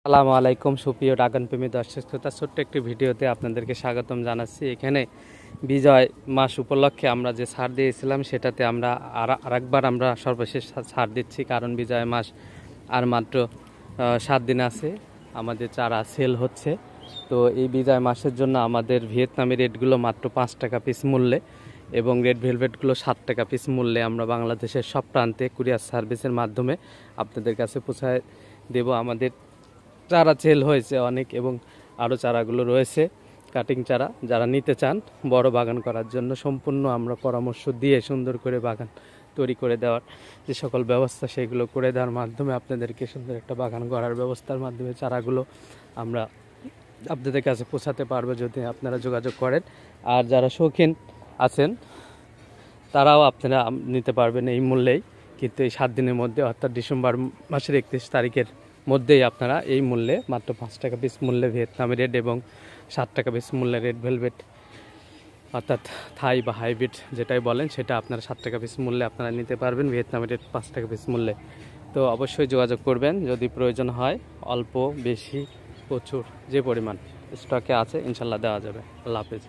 আসসালামু আলাইকুম সুপ্রিয় ড্রাগন প্রেমী দর্শক শ্রোতা, ছোট্ট একটি ভিডিওতে আপনাদেরকে স্বাগতম জানাচ্ছি। এখানে বিজয় মাস উপলক্ষে আমরা যে ছাড় দিয়েছিলাম সেটাতে আমরা আরেকবার আমরা সর্বশেষ ছাড় দিচ্ছি, কারণ বিজয় মাস আর মাত্র 7 দিন আছে, আমাদের চারা সেল হচ্ছে। তো এই বিজয় মাসের জন্য আমাদের ভিয়েতনামি রেটগুলো মাত্র 5 টাকা পিস মূল্যে এবং রেড ভেলভেটগুলো 7 টাকা পিস মূল্যে আমরা বাংলাদেশের সব প্রান্তে কুরিয়ার সার্ভিসের মাধ্যমে আপনাদের কাছে পৌঁছায় দেব। আমাদের চারা সেল হয়েছে অনেক এবং আরও চারাগুলো রয়েছে, কাটিং চারা। যারা নিতে চান বড় বাগান করার জন্য সম্পূর্ণ আমরা পরামর্শ দিয়ে সুন্দর করে বাগান তৈরি করে দেওয়ার যে সকল ব্যবস্থা সেগুলো করে দেওয়ার মাধ্যমে আপনাদেরকে সুন্দর একটা বাগান করার ব্যবস্থার মাধ্যমে চারাগুলো আমরা আপনাদের কাছে পৌঁছাতে পারবো যদি আপনারা যোগাযোগ করেন। আর যারা শৌখিন আছেন তারাও আপনারা নিতে পারবেন এই মূল্যেই, কিন্তু এই 7 দিনের মধ্যে অর্থাৎ ডিসেম্বর মাসের 31 তারিখের মধ্যেই আপনারা এই মূল্যে মাত্র 5 টাকা পিস মূল্যে ভিয়েতনামি রেড এবং 7 টাকা পিস মূল্যে রেড ভেলভেট অর্থাৎ থাই বা হাইব্রিড যেটাই বলেন সেটা আপনারা 7 টাকা পিস মূল্যে আপনারা নিতে পারবেন, ভিয়েতনামি রেড 5 টাকা পিস মূল্যে। তো অবশ্যই যোগাযোগ করবেন যদি প্রয়োজন হয়। অল্প বেশি প্রচুর যে পরিমাণ স্টকে আছে ইনশাল্লাহ দেওয়া যাবে। আল্লাহ হাফেজ।